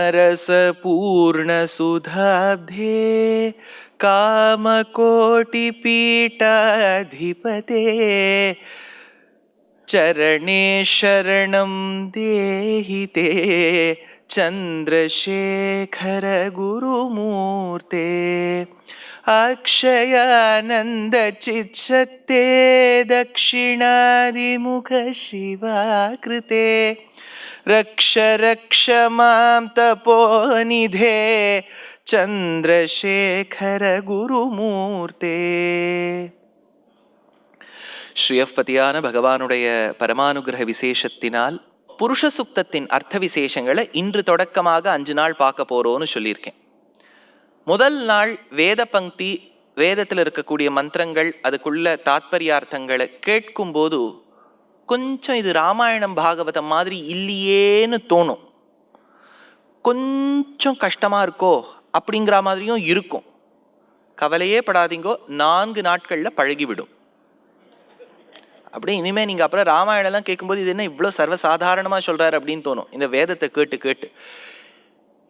कामरसपूर्णसुधाब्धे कामकोटिपीठाधिपते चरणे शरणं देहि ते चन्द्रशेखर गुरुमूर्ते अक्षयानन्द चित्सक्ते दक्षिणादिमुख शिवाकृते रक्ष रक्ष मां तपोनिधे चन्द्रशेखर गुरुमूर्ते. ஸ்ரீயப்பதியான பகவானுடைய பரமானுகிரக விசேஷத்தினால் புருஷ சுக்தத்தின் அர்த்த விசேஷங்களை இன்று தொடக்கமாக 5 நாள் பார்க்க போறோம்னு சொல்லியிருக்கேன். முதல் நாள் வேத பங்கி, வேதத்தில் இருக்கக்கூடிய மந்திரங்கள், அதுக்குள்ள தாத்பரியார்த்தங்களை கேட்கும் போது கொஞ்சம் இது ராமாயணம் பாகவதம் மாதிரி இல்லையேன்னு தோணும். கொஞ்சம் கஷ்டமா இருக்கோ அப்படிங்கிற மாதிரியும் இருக்கும். கவலையே படாதீங்கோ, 4 நாட்கள்ல பழகிவிடும். அப்படியே இனிமே நீங்க அப்புறம் ராமாயணம் எல்லாம் கேட்கும்போது இது என்ன இவ்வளவு சர்வசாதாரணமா சொல்றாரு அப்படின்னு தோணும். இந்த வேதத்தை கேட்டு கேட்டு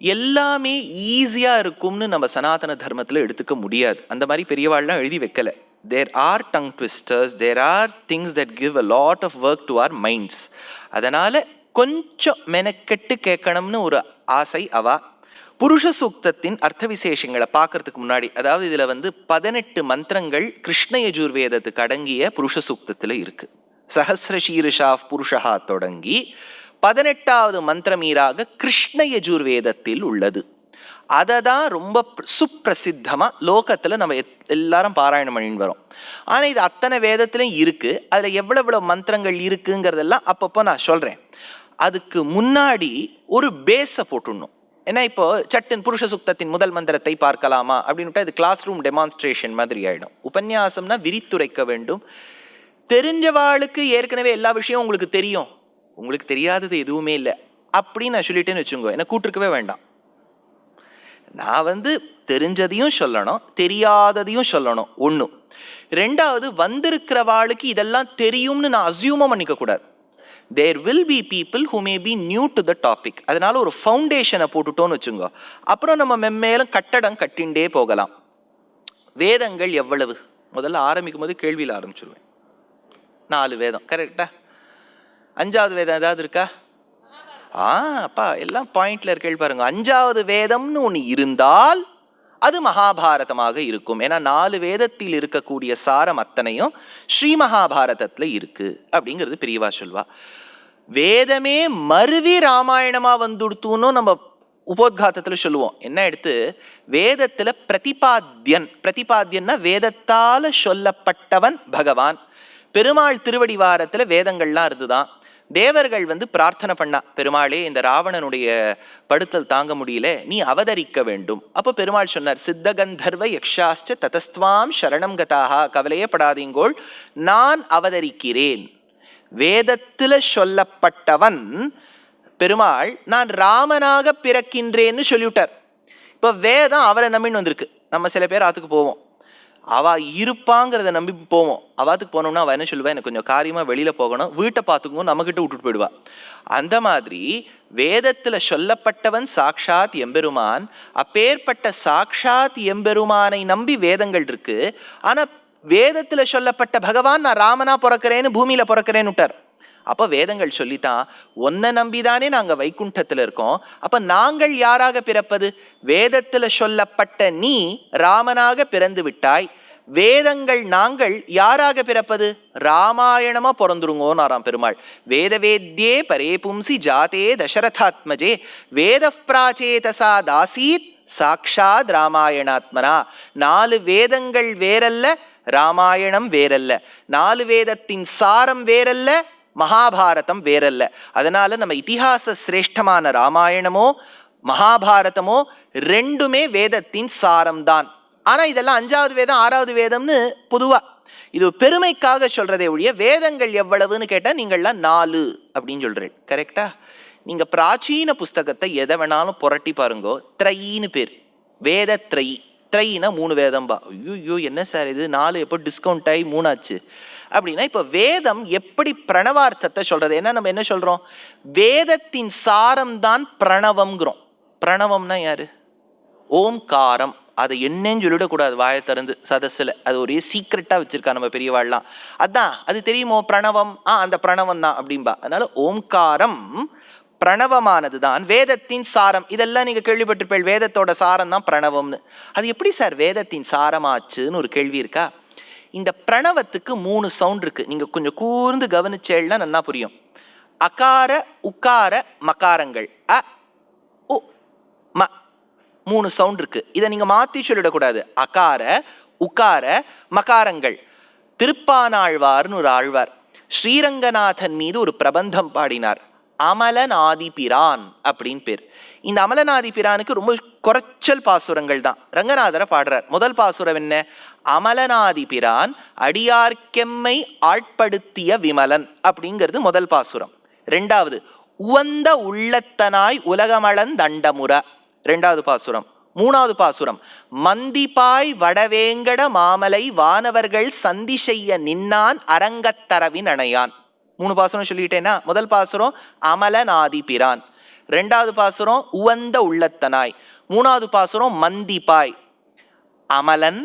எல்லாமே ஈஸியா இருக்கும்னு நம்ம சனாதன தர்மத்துல எடுத்துக்க முடியாது. அந்த மாதிரி பெரியவாள்லாம் எழுதி வைக்கல. There are tongue twisters, there are things that give a lot of work to our minds. அதனால கொஞ்சம் மெனக்கெட்டு கேட்கணும்னு ஒரு ஆசை அவா. புருஷ சூக்தத்தின் அர்த்த விசேஷங்களை பார்க்கறதுக்கு முன்னாடி, அதாவது இதுல 18 மந்திரங்கள் கிருஷ்ண யஜுர்வேதத்துக்கு அடங்கிய புருஷ சூக்தத்துல இருக்கு. சஹஸ்ர சீருஷா புருஷா தொடங்கி 18வது மந்திரமீராக கிருஷ்ண யஜுர்வேதத்தில் உள்ளது. அதை தான் ரொம்ப சுப்பிரசித்தமா லோகத்துல நம்ம எல்லாரும் பாராயணம் பண்ணிட்டு வரோம். ஆனா இது அத்தனை வேதத்திலும் இருக்கு. அதுல எவ்வளவு மந்திரங்கள் இருக்குங்கிறதெல்லாம் அப்பப்போ நான் சொல்றேன். அதுக்கு முன்னாடி ஒரு பேஸ போட்டுடணும். ஏன்னா இப்போ சட்டின் புருஷ சுக்தத்தின் முதல் மந்திரத்தை பார்க்கலாமா அப்படின்னு இது கிளாஸ் ரூம் டெமான்ஸ்ட்ரேஷன் மாதிரி ஆயிடும். உபன்யாசம்னா விரித்துரைக்க வேண்டும். தெரிஞ்சவாளுக்கு ஏற்கனவே எல்லா விஷயமும் உங்களுக்கு தெரியும், உங்களுக்கு தெரியாதது எதுவுமே இல்லை அப்படின்னு நான் சொல்லிட்டேன்னு வச்சுக்கோ, என்ன கூட்டிருக்கவே வேண்டாம். நான் தெரிஞ்சதையும் சொல்லணும், தெரியாததையும் சொல்லணும். 1. 2வது வந்திருக்கிறவாளுக்கு இதெல்லாம் தெரியும்னு நான் அசியூமம் பண்ணிக்க கூடாது. There will be people who may be new to the topic. அதனால ஒரு ஃபவுண்டேஷனை போட்டுட்டோன்னு வச்சுங்க, அப்புறம் நம்ம மென்மேலும் கட்டடம் கட்டிண்டே போகலாம். வேதங்கள் எவ்வளவு? முதல்ல ஆரம்பிக்கும் போது கேள்வியில் ஆரம்பிச்சிருவேன். 4 வேதம் கரெக்டா? 5வது வேதம் ஏதாவது இருக்கா? அப்பா எல்லாம் பாயிண்ட்ல கேள்வி பாருங்க. 5வது வேதம்னு ஒன்று இருந்தால் அது மகாபாரதமாக இருக்கும். ஏன்னா 4 வேதத்தில் இருக்கக்கூடிய சாரம் அத்தனையும் ஸ்ரீ மகாபாரதத்துல இருக்கு அப்படிங்கிறது பெரியவா சொல்வா. வேதமே மருவி ராமாயணமா வந்துடுத்துன்னு நம்ம உபோத்காத்தத்துல சொல்லுவோம். என்ன எடுத்து வேதத்துல பிரதிபாத்தியன்னா வேதத்தால சொல்லப்பட்டவன் பகவான். பெருமாள் திருவடிவாரத்துல வேதங்கள்லாம் இருந்துதான். தேவர்கள் பிரார்த்தனை பண்ணா, பெருமாளே இந்த ராவணனுடைய படுத்தல் தாங்க முடியல, நீ அவதரிக்க வேண்டும். அப்போ பெருமாள் சொன்னார், சித்த கந்தர்வ யக்ஷாஸ்ச ததஸ்துவாம் சரணம் கதாஹா, கவலையே படாதீங்கோள், நான் அவதரிக்கிறேன். வேதத்துல சொல்லப்பட்டவன் பெருமாள் நான் ராமனாக பிறக்கின்றேன்னு சொல்லிவிட்டார். இப்போ வேதம் அவரை நம்பின்னு வந்திருக்கு. நம்ம சில பேர் ஆத்துக்கு போவோம், அவ இருப்பாங்கிறத நம்பி போவோம். அவாத்துக்கு போனோம்னா அவ என்ன சொல்லுவா, எனக்கு கொஞ்சம் காரியமா வெளியில போகணும், வீட்டை பார்த்துக்கணும், நம்மகிட்ட விட்டுட்டு போயிடுவா. அந்த மாதிரி வேதத்துல சொல்லப்பட்டவன் சாக்ஷாத் எம்பெருமான். அப்பேற்பட்ட சாக்ஷாத் எம்பெருமானை நம்பி வேதங்கள் இருக்கு. ஆனா வேதத்துல சொல்லப்பட்ட பகவான் நான் ராமனா பிறக்கிறேன்னு பூமியில பிறக்கிறேன்னு விட்டார். அப்ப வேதங்கள் சொல்லித்தான், ஒன்ன நம்பிதானே நாங்க வைகுண்டத்துல இருக்கோம். அப்ப நாங்கள் யாராக பிறப்பது? வேதத்துல சொல்லப்பட்ட நீ ராமனாக பிறந்து விட்டாய். வேதங்கள் நாங்கள் யாராக பிறப்பது? ராமாயணமா பிறந்துருங்கோன்னாராம் பெருமாள். வேதவேத்யே பரே பும்சி ஜாதே தசரதாத்மஜே வேத பிராச்சேதசா தாசீத் சாக்ஷாத் ராமாயணாத்மனா. 4 வேதங்கள் வேறல்ல, ராமாயணம் வேறல்ல. 4 வேதத்தின் சாரம் வேறல்ல, மகாபாரதம் வேறல்ல. அதனால நம்ம இதிகாச சிரேஷ்டமான ராமாயணமோ மகாபாரதமோ 2மே வேதத்தின் சாரம்தான். ஆனா இதெல்லாம் 5வது வேதம் 6வது வேதம்னு பொதுவா இது பெருமைக்காக சொல்றதே ஒழிய வேதங்கள் எவ்வளவுன்னு கேட்டா நீங்கள்லாம் 4 அப்படின்னு சொல்றேன். கரெக்டா? நீங்க பிராச்சீன புஸ்தகத்தை எதை வேணாலும் புரட்டி பாருங்கோ, த்ரைன்னு பேர், வேத த்ரை. த்ரைனா 3 வேதம்பா. ஐயோ என்ன சார் இது, 4 எப்போ டிஸ்கவுண்ட் ஆகி 3 ஆச்சு அப்படின்னா, இப்ப வேதம் எப்படி பிரணவார்த்தத்தை சொல்றது? ஏன்னா நம்ம என்ன சொல்றோம், வேதத்தின் சாரம் தான் பிரணவம்ங்கிறோம். பிரணவம்னா யாரு? ஓம்காரம். அதை என்னன்னு சொல்லிடக்கூடாது வாயை திறந்து சதஸ்ல. அது ஒரே சீக்ரெட்டா வச்சிருக்கா நம்ம பெரியவாள்லாம். அதான் அது தெரியுமோ பிரணவம், அந்த பிரணவம் தான் அப்படின்பா. அதனால ஓம்காரம் பிரணவமானது தான் வேதத்தின் சாரம். இதெல்லாம் நீங்க கேள்விப்பட்டிருப்பீங்க, வேதத்தோட சாரம் தான் பிரணவம்னு. அது எப்படி சார் வேதத்தின் சாரமாச்சுன்னு ஒரு கேள்வி இருக்கா? இந்த பிரணவத்துக்கு 3 சவுண்ட் இருக்கு. நீங்க கொஞ்சம் கூர்ந்து கவனிச்சேன்னா நல்லா புரியும். அகார உக்கார மகாரங்கள், அ உ ம 3 சவுண்ட் இருக்கு. இதை நீங்க மாத்தி சொல்லிடக்கூடாது. அகார உக்கார மகாரங்கள். திருப்பானாழ்வார்னு ஒரு ஆழ்வார் ஸ்ரீரங்கநாதன் மீது ஒரு பிரபந்தம் பாடினார். அமலநாதி பிரான் அப்படின்னு பேர். இந்த அமலநாதி பிரானுக்கு ரொம்ப குறைச்சல் பாசுரங்கள் தான். ரங்கநாதரை பாடுறார். முதல் பாசுரம் என்ன? அமலநாதி பிரான் அடியார்க்கெம்மை ஆட்படுத்திய விமலன் அப்படிங்கிறது முதல் பாசுரம். ரெண்டாவது உவந்த உள்ளத்தனாய் உலகமளன் தண்டமுற, ரெண்டாவது பாசுரம். மூணாவது பாசுரம் மந்திபாய் வடவேங்கட மாமலை வானவர்கள் சந்தி செய்ய நின்னான் அரங்கத்தரவின் அணையான். 3 பாசுரம் சொல்லிட்டேன்னா, முதல் பாசுரம் அமலநாதி பிரான், ரெண்டாவது பாசுரம் உவந்த உள்ளத்தனாய், மூணாவது பாசுரம் மந்திபாய். அமலன்,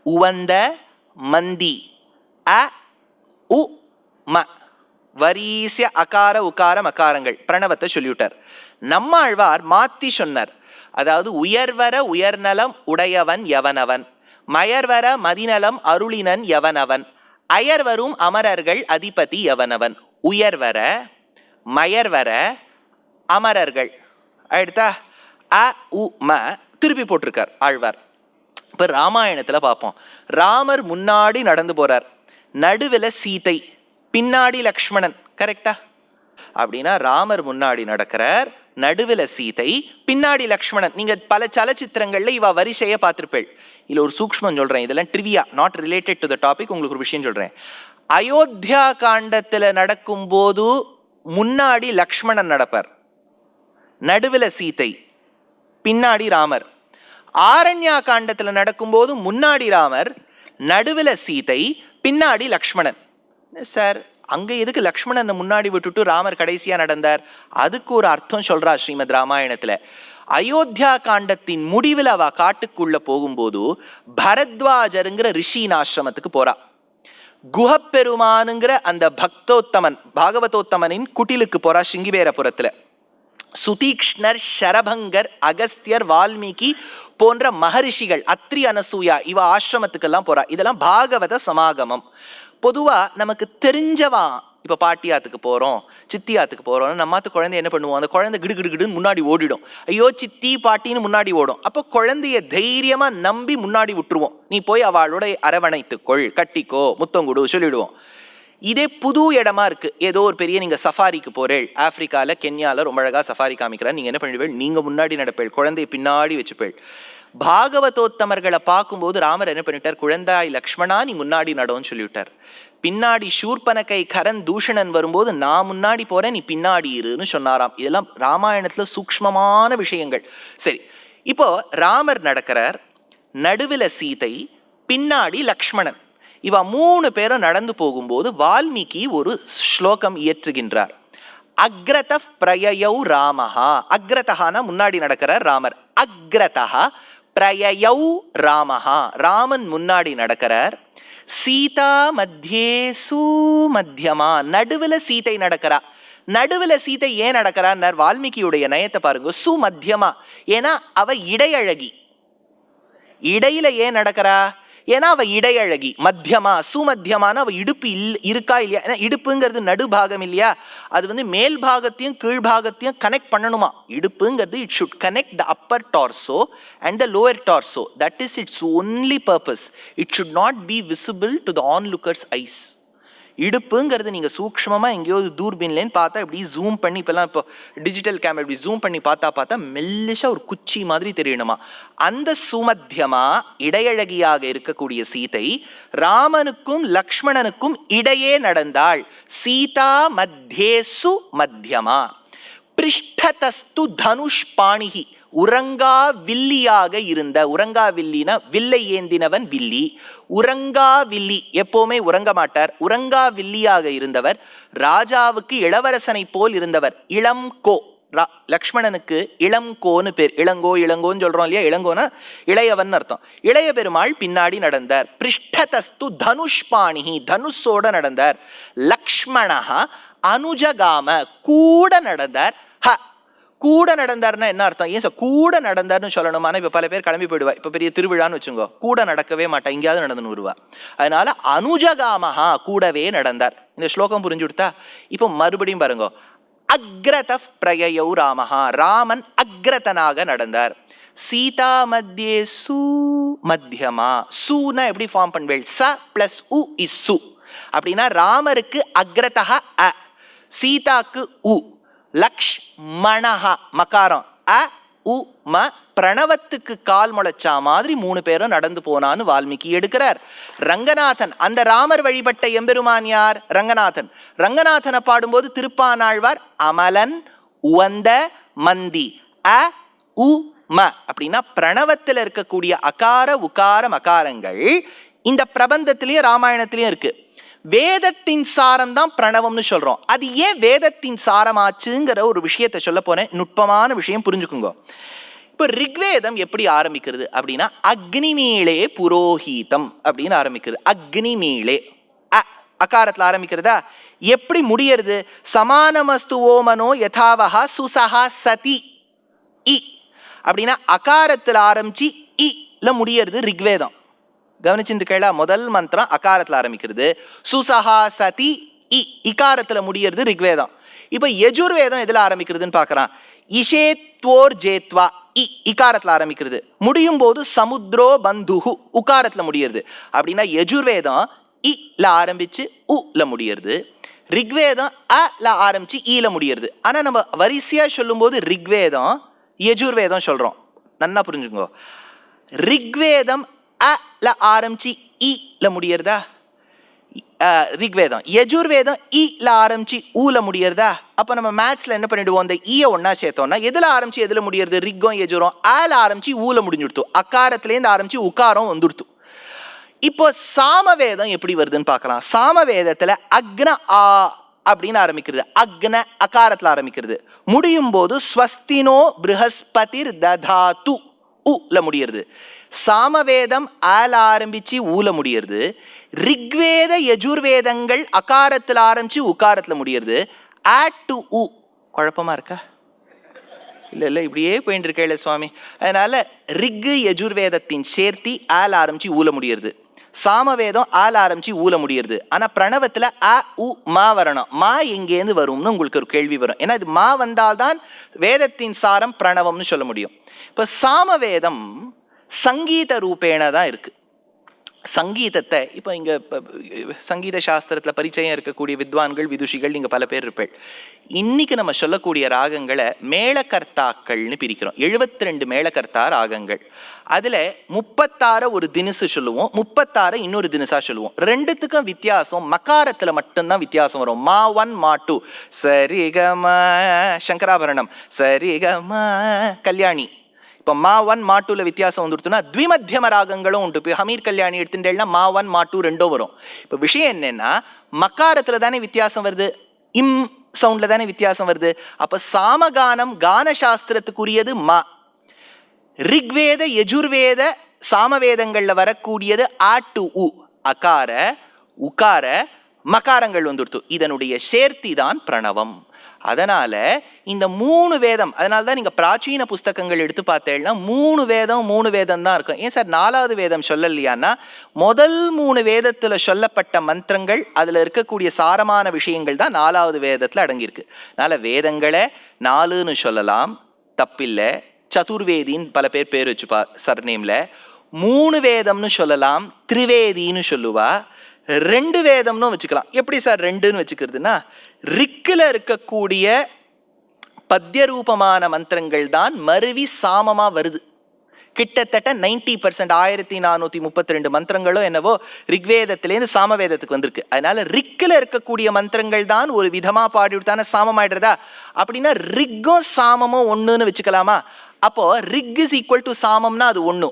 உவந்த, மந்தி, அ உ ம வரிசைய அகார உகார மகாரங்கள் பிரணவத்தை சொல்லிவிட்டார். நம்மாழ்வார் மாத்தி சொன்னார். அதாவது உயர்வர உயர்நலம் உடையவன் எவனவன், மயர்வர மதிநலம் அருளினன் எவனவன், அயர்வரும் அமரர்கள் அதிபதி எவனவன். உயர்வர மயர்வர அமரர்கள். அடுத்தா அ உ ம திருப்பி போட்டிருக்கார் ஆழ்வார். இப்ப ராமாயணத்துல பார்ப்போம். ராமர் முன்னாடி நடந்து போறார், நடுவில் சீதை, பின்னாடி லக்ஷ்மணன். கரெக்டா? அப்படின்னா ராமர் முன்னாடி நடக்கிறார், நடுவில் சீதை, பின்னாடி லக்ஷ்மணன். நீங்க பல சலச்சித்திரங்கள்ல இவ வரிசைய பார்த்திருப்பேள். இல்ல ஒரு சூக்ஷ்மம் சொல்றேன், இதெல்லாம் trivia, not related to the topic. உங்களுக்கு ஒரு விஷயம் சொல்றேன். அயோத்தியா காண்டத்துல நடக்கும் போது முன்னாடி லக்ஷ்மணன் நடப்பார், நடுவில் சீதை, பின்னாடி ராமர். ஆரண்யா காண்டத்துல நடக்கும்போது முன்னாடி ராமர், நடுவில் சீதை, பின்னாடி லக்ஷ்மணன். சார் அங்க எதுக்கு லக்ஷ்மணனை முன்னாடி விட்டுட்டு ராமர் கடைசியா நடந்தார்? அதுக்கு ஒரு அர்த்தம் சொல்றா ஸ்ரீமத் ராமாயணத்துல. அயோத்தியா காண்டத்தின் முடிவில் அவ காட்டுக்குள்ள போகும்போது பரத்வாஜருங்கிற ரிஷியின் ஆசிரமத்துக்கு போறா. குஹப்பெருமானுங்கிற அந்த பக்தோத்தமன், பாகவதோத்தமனின் குட்டிலுக்கு போறா சிங்கிவேரபுரத்துல. சுதீக்ஷ்ணர், ஷரபங்கர், அகஸ்தியர், வால்மீகி போன்ற மகரிஷிகள், அத்ரி, அனசூயா இவ ஆசிரமத்துக்கெல்லாம் போறா. இதெல்லாம் பாகவத சமாகமம். பொதுவா நமக்கு தெரிஞ்சவா, இப்ப பாட்டியாத்துக்கு போறோம், சித்தியாத்துக்கு போறோம், நம்மாத்து குழந்தை என்ன பண்ணுவோம்? அந்த குழந்தை கிடுகிடுன்னு முன்னாடி ஓடிடும். ஐயோ சித்தி பாட்டின்னு முன்னாடி ஓடும். அப்போ குழந்தைய தைரியமா நம்பி முன்னாடி விட்டுருவோம். நீ போய் அவளோட அரவணைத்துக்கொள், கட்டிக்கோ, முத்தங்குடு சொல்லிடுவோம். இதே புது இடமா இருக்கு, ஏதோ ஒரு பெரிய நீங்க சஃபாரிக்கு போறேள், ஆப்பிரிக்கால கென்யால ரொம்ப அழகா சஃபாரி காமிக்கிறா, நீங்க என்ன பண்ணுவீள்? நீங்க முன்னாடி நடப்பேள், குழந்தைய பின்னாடி வச்சுப்பேள். பாகவதோத்தமர்களை பார்க்கும்போது ராமர் என்ன பண்ணிட்டார்? குழந்தாய் லக்ஷ்மணா நீ முன்னாடி நடோன்னு சொல்லிவிட்டார். பின்னாடி சூர்பனகை கரன் தூஷணன் வரும்போது நான் முன்னாடி போறேன், நீ பின்னாடி இருன்னு சொன்னாராம். இதெல்லாம் ராமாயணத்துல சூக்ஷ்மமான விஷயங்கள். சரி, இப்போ ராமர் நடக்கிறார், நடுவில் சீதை, பின்னாடி லக்ஷ்மணன். இவ 3 பேரும் நடந்து போகும்போது வால்மீகி ஒரு ஸ்லோகம் இயற்றுகின்றார். அக்ரத பிரயயௌ ராமஹா. அக்ரதஹானா முன்னாடி நடக்கிறார் ராமர். அக்ரதஹா பிரயயௌ ராமஹா, ராமன் முன்னாடி நடக்கிறார். சீதா மத்தியே சுமத்தியமா, நடுவில் சீதை நடக்கிறா. நடுவில் சீதை ஏன் நடக்கிறார்? வால்மீகியுடைய நயத்தை பாருங்க. சுமத்தியமா, ஏன்னா அவ இடையழகி. இடையில ஏன் நடக்கிறா? ஏன்னா அவ இடையழகி. மத்தியமா, சுமத்தியமான அவ இடுப்பு இருக்கா இல்லையா? ஏன்னா இடுப்புங்கிறது நடுபாகம் இல்லையா? அது மேல் பாகத்தையும் கீழ்பாகத்தையும் கனெக்ட் பண்ணணுமா. இடுப்புங்கிறது it should connect the upper torso and the lower torso. That is its only purpose. It should not be visible to the onlookers eyes. இடுப்புங்கிறது நீங்கள் சூக்ஷ்மமாக எங்கேயோ தூர்பின்லேன்னு பார்த்தா இப்படி ஜூம் பண்ணி, இப்போல்லாம் இப்போ டிஜிட்டல் கேமரா இப்படி ஜூம் பண்ணி பார்த்தா மெல்லிஷா ஒரு குச்சி மாதிரி தெரியணுமா. அந்த சுமத்தியமா இடையழகியாக இருக்கக்கூடிய சீதை ராமனுக்கும் லக்ஷ்மணனுக்கும் இடையே நடந்தாள். சீதா மத்தியேசு மத்தியமா. பிருஷ்டதஸ்து தனுஷ் பாணிகி, உறங்கா வில்லியாக இருந்த, உறங்கா வில்லினா வில்லை ஏந்தினவன் வில்லி. உறங்கா வில்லி, எப்பவுமே உறங்க மாட்டார், உறங்கா வில்லியாக இருந்தவர், ராஜாவுக்கு இளவரசனை போல் இருந்தவர். இளம் கோ, லக்ஷ்மணனுக்கு இளங்கோன்னு பேர். இளங்கோன்னு சொல்றோம் இல்லையா? இளங்கோனா இளையவன் அர்த்தம். இளைய பெருமாள் பின்னாடி நடந்தார். பிருஷ்டதஸ்து தனுஷ்பாணிஹி, தனுஷோட நடந்தார். லக்ஷ்மணஹா அனுஜகாம, கூட நடந்தார். கூட நடந்தார்னா என்ன அர்த்தம்? ஏன் சார் கூட நடந்தார்னு சொல்லணுமானா இப்ப பல பேர் கிளம்பி போயிடுவா. இப்ப பெரிய திருவிழான்னு வச்சுக்கோ, கூட நடக்கவே மாட்டா, எங்கேயாவது நடந்துன்னு வருவா. அதனால அனுஜகாமஹா, கூடவே நடந்தார். இந்த ஸ்லோகம் புரிஞ்சு கொடுத்தா இப்போ மறுபடியும் பாருங்க. அக்ரத பிரயயௌ ராமஹா, ராமன் அக்ரதனாக நடந்தார். சீதா மத்தியே சு மத்தியமா, சூனா எப்படி ஃபார்ம் பண்ணுவேள்? ச பிளஸ் உ இஸ் சு. அப்படின்னா ராமருக்கு அக்ரதஹ அ, சீதாக்கு உ. லக்ஷ்மணஹா மகாரம் அ உ ம, பிரணவத்துக்கு கால் முளைச்சா மாதிரி 3 பேரும் நடந்து போனான்னு வால்மீகி எடுக்கிறார். ரங்கநாதன், அந்த ராமர் வழிபட்ட எம்பெருமான் யார்? ரங்கநாதன். ரங்கநாதனை பாடும்போது திருப்பானாழ்வார் அமலன் உவந்த மந்தி அ உ ம, அப்படின்னா பிரணவத்தில் இருக்கக்கூடிய அகார உகார மகாரங்கள் இந்த பிரபந்தத்திலையும் ராமாயணத்திலையும் இருக்கு. வேதத்தின் சாரம் தான் பிரணவம்னு சொல்றோம். அது ஏன் வேதத்தின் சாரமாச்சுங்கிற ஒரு விஷயத்தை சொல்ல போறேன். நுட்பமான விஷயம் புரிஞ்சுக்குங்க. இப்போ ரிக்வேதம் எப்படி ஆரம்பிக்கிறது அப்படின்னா அக்னிமீளே புரோஹீதம் அப்படின்னு ஆரம்பிக்கிறது. அக்னிமீளே அகாரத்தில் ஆரம்பிக்கிறதா? எப்படி முடியறது? சமானமஸ்து ஓமனோ யதாவஹா சுசஹா சதி இ, அப்படின்னா அகாரத்தில் ஆரம்பிச்சு இ முடியறது ரிக்வேதம். கவனிச்சுட்டு கேளா, முதல் மந்திரம் அகாரத்தில் ஆரம்பிக்கிறது. சுசஹா சதி இ, இகாரத்தில் முடியறது ரிக்வேதம். இப்போ யஜுர்வேதம் எதில் ஆரம்பிக்கிறதுன்னு பார்க்கறான். இஷேத்வோர் ஜேத்வா இ, இகாரத்தில் ஆரம்பிக்கிறது. முடியும் போது சமுத்ரோ பந்துஹு, உகாரத்தில் முடியறது. அப்படின்னா யஜுர்வேதம் இல ஆரம்பிச்சு உல முடியறது. ரிக்வேதம் அல ஆரம்பிச்சு ஈல முடியறது. ஆனால் நம்ம வரிசையாக சொல்லும்போது ரிக்வேதம் யஜுர்வேதம் சொல்றோம். நல்லா புரிஞ்சுக்கோ. ரிக்வேதம் அல ஆரம்பிச்சு இல முடியறதா? ரிக்வேதம். யஜுர்வேதம் இல ஆரம்பிச்சு ஊல முடியறதா? அப்ப நம்ம மேத்ஸ்ல என்ன பண்ணிடுவோம்? இந்த ஈய ஒன்னா சேர்த்தோம்னா எதுல ஆரம்பிச்சு எதுல முடியறது? ரிக்கும் யஜுரும் ஆல ஆரம்பிச்சு ஊல முடிஞ்சுடுத்து. அக்காரத்திலேருந்து ஆரம்பிச்சு உக்காரம் வந்துடுத்து. இப்போ சாமவேதம் எப்படி வருதுன்னு பார்க்கலாம். சாமவேதத்துல அக்ன ஆ அப்படின்னு ஆரம்பிக்கிறது. அக்ன அகாரத்தில் ஆரம்பிக்கிறது. முடியும் போது ஸ்வஸ்தினோ ப்ருஹஸ்பதிர் ததாது உல முடியறது. சாமவேதம் ஆல ஆரம்பிச்சு ஊல முடியறது. ரிக்வேத யஜுர்வேதங்கள் அகாரத்தில் ஆரம்பிச்சு உக்காரத்தில் முடியறது. ஆ டு உ. குழப்பமா இருக்கா? இல்ல இப்படியே போயிட்டு இருக்கே சுவாமி. அதனால ரிக் யஜுர்வேதத்தின் சேர்த்தி ஆல ஆரம்பிச்சு ஊல முடியறது. சாமவேதம் ஆல ஆரம்பிச்சு ஊல முடியறது. ஆனா பிரணவத்துல அ உ மா வரணும். மா எங்கேருந்து வரும்னு உங்களுக்கு ஒரு கேள்வி வரும். ஏன்னா இது மா வந்தால்தான் வேதத்தின் சாரம் பிரணவம்னு சொல்ல முடியும். இப்ப சாமவேதம் சங்கீத ரூபேண தான் இருக்கு. சங்கீதத்தை இப்போ இங்கே சங்கீத சாஸ்திரத்தில் பரிச்சயம் இருக்கக்கூடிய வித்வான்கள் விதுஷிகள் நீங்கள் பல பேர் இருப்பேள். இன்னைக்கு நம்ம சொல்லக்கூடிய ராகங்களை மேளகர்த்தாக்கள்னு பிரிக்கிறோம். 72 மேளகர்த்தா ராகங்கள். அதில் 36 ஒரு தினுசு சொல்லுவோம், 36 இன்னொரு தினுசா சொல்லுவோம். ரெண்டுத்துக்கும் வித்தியாசம் மகாரத்தில் மட்டும்தான் வித்தியாசம் வரும். மா 1 மா 2 சரிகம சங்கராபரணம், சரிகம கல்யாணி. இப்போ மா 1 மா 2ல வித்தியாசம் வந்துடுத்துன்னா த்விமத்தியம ராகங்களும் உண்டு. இப்போ ஹமீர் கல்யாணி எடுத்துட்டேன்னா மா 1 மா 2 ரெண்டும் வரும். இப்போ விஷயம் என்னன்னா மக்காரத்தில் தானே வித்தியாசம் வருது, இம் சவுண்ட்ல தானே வித்தியாசம் வருது. அப்போ சாமகானம் கான சாஸ்திரத்துக்குரியது மா. ரிக்வேத யஜுர்வேத சாமவேதங்கள்ல வரக்கூடியது ஆ டு உ, அகார உகார மகாரங்கள் வந்துடுத்து. இதனுடைய சேர்த்தி தான் பிரணவம். அதனால இந்த 3 வேதம், அதனால தான் நீங்க பிராச்சீன புஸ்தகங்கள் எடுத்து பார்த்தேன்னா 3 வேதம் தான் இருக்கும். ஏன் சார் 4வது வேதம் சொல்லலையான்னா முதல் 3 வேதத்துல சொல்லப்பட்ட மந்திரங்கள் அதுல இருக்கக்கூடிய சாரமான விஷயங்கள் தான் 4வது வேதத்துல அடங்கியிருக்கு. அதனால வேதங்களை 4ன்னு சொல்லலாம், தப்பில்லை. சதுர்வேதின்னு பல பேர் வச்சுப்பா சர்நேம்ல. 3 வேதம்னு சொல்லலாம், திரிவேதின்னு சொல்லுவா. 2 வேதம்னு வச்சுக்கலாம். எப்படி சார் 2ன்னு வச்சுக்கிறதுனா ரிக்கில் இருக்கக்கூடிய பத்தியரூபமான மந்திரங்கள் தான் மருவி சாமமா வருது. கிட்டத்தட்ட 90% 1432 மந்திரங்களோ என்னவோ ரிக்வேதத்திலேருந்து சாமவேதத்துக்கு வந்திருக்கு. அதனால ரிக்கில் இருக்கக்கூடிய மந்திரங்கள் தான் ஒரு விதமா பாடிவிட்டான சாமம் ஆயிடுறதா? அப்படின்னா ரிக்கும் சாமமும் ஒண்ணுன்னு வச்சுக்கலாமா? அப்போ ரிக் இஸ் ஈக்குவல் டு சாமம்னா அது 1,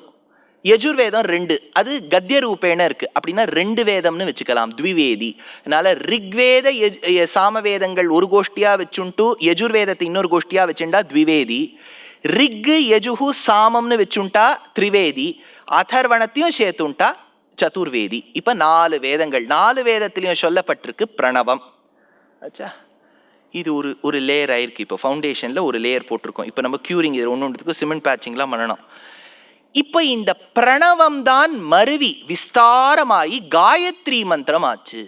யஜுர்வேதம் 2, அது கத்திய ரூபேன இருக்கு. அப்படின்னா 2 வேதம்னு வச்சுக்கலாம், த்விவேதி. அதனால ரிக்வேத சாமவேதங்கள் ஒரு கோஷ்டியா வச்சுட்டு யஜுர்வேதத்தை இன்னொரு கோஷ்டியா வச்சுட்டா த்விவேதி, ரிக்கு யஜுஹு சாமம்னு வச்சுட்டா திரிவேதி, அதர்வணத்தையும் சேர்த்துட்டா சதுர்வேதி. இப்ப 4 வேதங்கள், 4 வேதத்திலையும் சொல்லப்பட்டிருக்கு பிரணவம். ஆச்சா, இது ஒரு லேயர் ஆயிருக்கு. இப்போ ஃபவுண்டேஷன்ல ஒரு லேயர் போட்டிருக்கோம். இப்போ நம்ம கியூரிங் இது ஒன்றுக்கு சிமெண்ட் பேட்சிங்லாம் பண்ணணும். இப்போ இந்த பிரணவம் தான் மருவி விஸ்தாரமாயி காயத்ரி மந்திரம் ஆச்சு.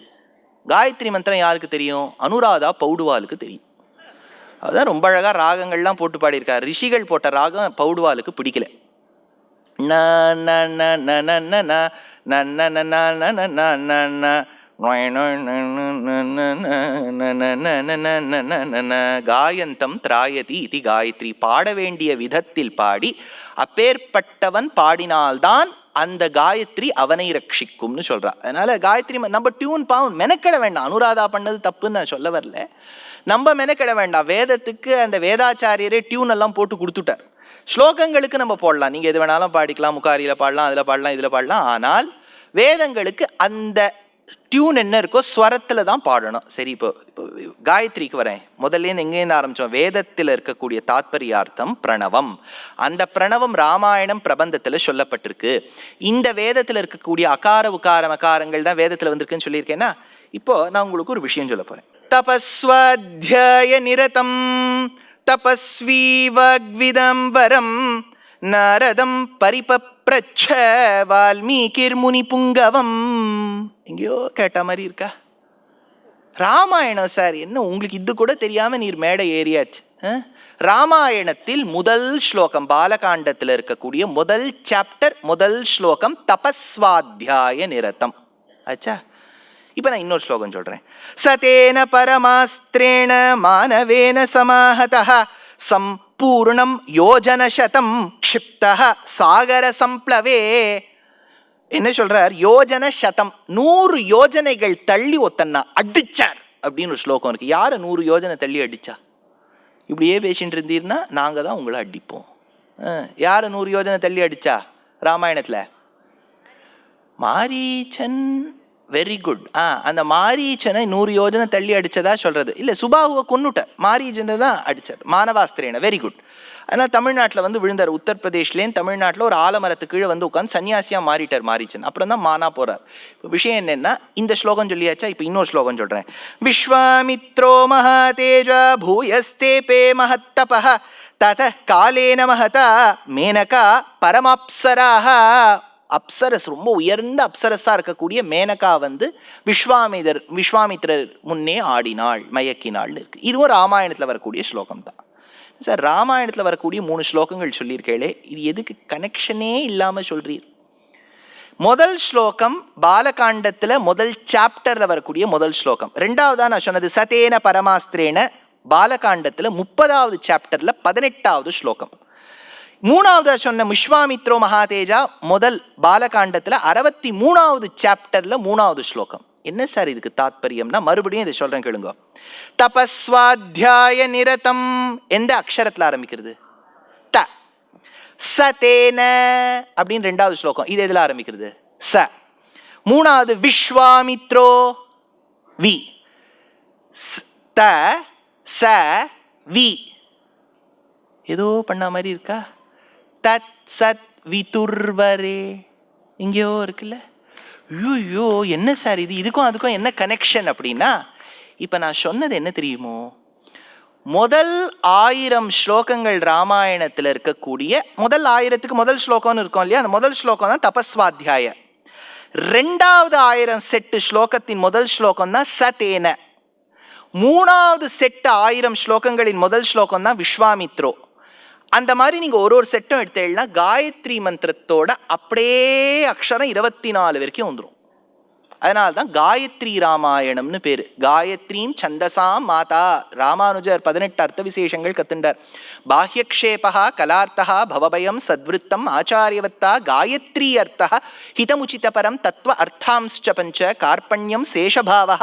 காயத்ரி மந்திரம் யாருக்கு தெரியும்? அனுராதா பௌடுவாலுக்கு தெரியும். அதுதான் ரொம்ப அழகா ராகங்கள்லாம் போட்டு பாடியிருக்காரு. ரிஷிகள் போட்ட ராகம் பௌடுவாலுக்கு பிடிக்கல. காயந்தம் திராயதி இது காயத்ரி, பாட வேண்டிய விதத்தில் பாடி அப்பேற்பட்டவன் பாடினால்தான் அந்த காயத்ரி அவனை ரட்சிக்கும்னு சொல்றா. அதனால காயத்ரி நம்ம டியூன் பாவம் மெனக்கெட வேண்டாம். அனுராதா பண்ணது தப்புன்னு நான் சொல்ல வரல, நம்ம மெனக்கெட வேண்டாம். வேதத்துக்கு அந்த வேதாச்சாரியரே டியூன் எல்லாம் போட்டு கொடுத்துட்டார். ஸ்லோகங்களுக்கு நம்ம போடலாம், நீங்க எது வேணாலும் பாடிக்கலாம், முக்காரியில பாடலாம், அதுல பாடலாம், இதுல பாடலாம். ஆனால் வேதங்களுக்கு அந்த டியூன் என்ன இருக்கோ ஸ்வரத்துல தான் பாடணும். சரி, இப்போ காயத்ரிக்கு வரேன். முதல்ல எங்கேருந்து ஆரம்பிச்சோம்? வேதத்தில் இருக்கக்கூடிய தாத்பரியார்த்தம் பிரணவம். அந்த பிரணவம் ராமாயணம் பிரபந்தத்துல சொல்லப்பட்டிருக்கு. இந்த வேதத்துல இருக்கக்கூடிய அகார உகார மகாரங்கள் தான் வேதத்துல வந்திருக்குன்னு சொல்லியிருக்கேன்னா, இப்போ நான் உங்களுக்கு ஒரு விஷயம் சொல்ல போறேன். தபஸ்வாத்யாய நிரதம் தபஸ்வி வாக்விதம்பரம் நாரதம் பரிபப்ரச்ச வால்மீகிர் முனி புங்கவம். எங்கேயோ கேட்ட மாதிரி இருக்கா? ராமாயணம் சார், என்ன உங்களுக்கு இது கூட தெரியாம நீர் மேடை ஏறியாச்சு. ராமாயணத்தில் முதல் ஸ்லோகம், பாலகாண்டத்தில் இருக்கக்கூடிய முதல் சாப்டர், முதல் ஸ்லோகம் தபஸ்வாத்யாய நிரதம். ஆச்சா, இப்ப நான் இன்னொரு ஸ்லோகம் சொல்றேன். சதேன பரமாஸ்திரேண மானவேன சமாஹதஹ சம்பூர்ணம் யோஜனசதம் க்ஷிப்தஹ சாகர சம்ப்ளவே. என்ன சொல்றார்? யோஜன சதம், 100 யோஜனைகள் தள்ளி ஒத்தன்னா அடிச்சார் அப்படின்னு ஒரு ஸ்லோகம் இருக்கு. யார 100 யோஜனை தள்ளி அடிச்சா? இப்படியே பேசிட்டு இருந்தீர்னா நாங்க தான் உங்களை அடிப்போம். யார 100 யோஜனை தள்ளி அடிச்சா ராமாயணத்துல? மாரீச்சன். Very good. அந்த மாரீச்சனை 100 யோஜனை தள்ளி அடிச்சதா சொல்றது இல்ல, சுபாகுவை கொன்னுட்ட மாரீச்சனை தான் அடிச்சார். மானவாஸ்திரேன. Very good. ஆனால் தமிழ்நாட்டில் வந்து விழுந்தார். உத்தரப்பிரதேஷ்லேயும் தமிழ்நாட்டில் ஒரு ஆலமரத்து கீழே வந்து உட்காந்து சன்னியாசியா மாறிட்டார் மாரீச்சன். அப்புறம் தான் மானா போறார். இப்போ விஷயம் என்னன்னா, இந்த ஸ்லோகம் சொல்லியாச்சா, இப்போ இன்னொரு ஸ்லோகம் சொல்றேன். விஸ்வாமித்ரோ மகாதேஜா பூயஸ்தேபே மஹத்தபஹ தத காலேன மஹதா மேனகா பரமாப்சராஹ. அப்சரஸ், ரொம்ப உயர்ந்த அப்சரஸா இருக்கக்கூடிய மேனகா வந்து விஸ்வாமித்திரர் முன்னே ஆடினாள், மயக்கினாள் இருக்கு. இதுவும் ராமாயணத்துல வரக்கூடிய ஸ்லோகம் தான் சார். ராமாயணத்துல வரக்கூடிய 3 ஸ்லோகங்கள் சொல்லியிருக்கே, இது எதுக்கு கனெக்ஷனே இல்லாம சொல்றீர்? முதல் ஸ்லோகம் பாலகாண்டத்துல முதல் சாப்டர்ல வரக்கூடிய முதல் ஸ்லோகம். ரெண்டாவதா நான் சொன்னது சதேன பரமாஸ்திரேன பாலகாண்டத்துல 30வது சாப்டர்ல 18வது ஸ்லோகம். மூணாவதா சொன்ன விஸ்வாமித்ரோ மகாதேஜா முதல் பாலகாண்டத்துல 63வது சாப்டர்ல 3வது ஸ்லோகம். என்ன சார் இதுக்கு தாத்பரியம்னா, மறுபடியும் இதை சொல்றேன் கேளுங்க. தபஸ்வாத்யாய நிரதம் எந்த அக்ஷரத்துல ஆரம்பிக்கிறது? த. சதேன அப்படின்னு 2வது ஸ்லோகம். இது எதுல ஆரம்பிக்கிறது? ச. மூணாவது விஸ்வாமித்ரோ வி. த ச வி. ஏதோ பண்ண மாதிரி இருக்கா? தத் சத் விதுர்வரே இங்கேயோ இருக்குல்ல. ஐயோ என்ன சார் இது, இதுக்கும் அதுக்கும் என்ன கனெக்ஷன் அப்படின்னா, இப்ப நான் சொன்னது என்ன தெரியுமோ, முதல் 1000 ஸ்லோகங்கள் ராமாயணத்துல இருக்கக்கூடிய முதல் 1000க்கு முதல் ஸ்லோகம்னு இருக்கும் இல்லையா, அந்த முதல் ஸ்லோகம் தான் தபஸ்வாத்யாய. 2வது 1000 செட்டு ஸ்லோகத்தின் முதல் ஸ்லோகம் தான் சதேன. 3வது செட்டு 1000 ஸ்லோகங்களின் முதல் ஸ்லோகம் தான் விஸ்வாமித்ரோ. அந்த மாதிரி நீங்க ஒரு செட்டும் எடுத்தேன்னா காயத்ரி மந்திரத்தோட அப்படியே அக்ஷரம் 24 வரைக்கும் வந்துடும். அதனால தான் காயத்ரி ராமாயணம்னு பேரு. காயத்ரீம் சந்தசாம் மாதா. ராமானுஜர் 18 அர்த்த விசேஷங்கள் கத்துண்டார். பாஹ்யக்ஷேபா கலார்த்தா பவபயம் சத்விருத்தம் ஆச்சாரியவத்தா காயத்ரி அர்த்தா ஹிதமுச்சிதபரம் தத்துவ அர்த்தாம்ஸ்ச பஞ்ச கார்பண்யம் சேஷபாவா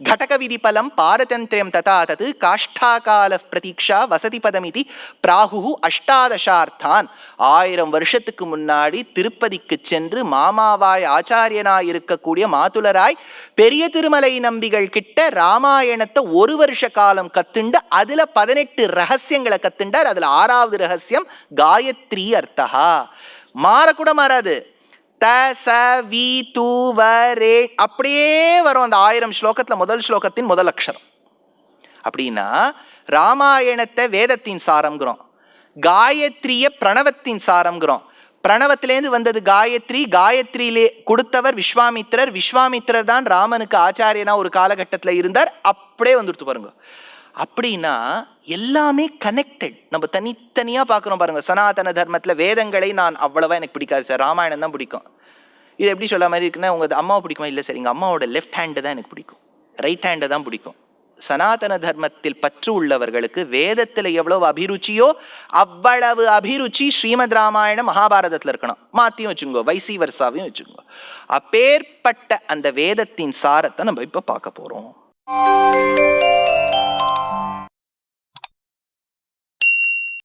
கடக விதிபலம் பாரதந்திரியம் ததா தது காஷ்டாகால பிரதீக்ஷா வசதி பதமிதி பிராகு அஷ்டாதசார்த்தான். 1000 வருஷத்துக்கு முன்னாடி திருப்பதிக்கு சென்று மாமாவாய் ஆச்சாரியனாய் இருக்கக்கூடிய மாதுலராய் பெரிய திருமலை நம்பிகள் கிட்ட ராமாயணத்தை 1 வருஷ காலம் கத்துண்டு அதுல 18 ரகசியங்களை கத்துண்டார். அதுல 6வது ரகசியம் காயத்ரி அர்த்தா. மாறக்கூட மாறாது. த ச வி து வ ரே அப்படியே வரும் அந்த 1000 ஸ்லோகத்துல முதல் ஸ்லோகத்தின் முதல் அக்ஷரம். அப்படின்னா ராமாயணத்தை வேதத்தின் சாரம்ங்கிறோம், காயத்ரிய பிரணவத்தின் சாரம்ங்கிறோம். பிரணவத்திலேருந்து வந்தது காயத்ரி, காயத்ரியிலே கொடுத்தவர் விஸ்வாமித்திரர், விஸ்வாமித்திரர் தான் ராமனுக்கு ஆச்சாரியனா ஒரு காலகட்டத்தில் இருந்தார். அப்படியே வந்துடுத்து பாருங்க. அப்படின்னா எல்லாமே கனெக்டட். நம்ம தனித்தனியாக பார்க்குறோம் பாருங்க. சனாதன தர்மத்தில் வேதங்களை நான் அவ்வளவா எனக்கு பிடிக்காது சார், ராமாயணம் தான் பிடிக்கும். இது எப்படி சொல்ல மாதிரி இருக்குன்னா, உங்கள் அம்மாவை பிடிக்குமா? இல்லை சார், எங்கள் அம்மாவோட லெஃப்ட் ஹேண்டு தான் எனக்கு பிடிக்கும், ரைட் ஹேண்டு தான் பிடிக்கும். சனாதன தர்மத்தில் பற்று உள்ளவர்களுக்கு வேதத்தில் எவ்வளவு அபிருச்சியோ அவ்வளவு அபிருச்சி ஸ்ரீமத் ராமாயணம் மகாபாரதத்தில் இருக்கணும். மாத்தியும் வச்சுக்கோங்க, வைசி வர்சாவையும் வச்சுக்கோங்க. அப்பேற்பட்ட அந்த வேதத்தின் சாரத்தை நம்ம இப்போ பார்க்க போறோம்.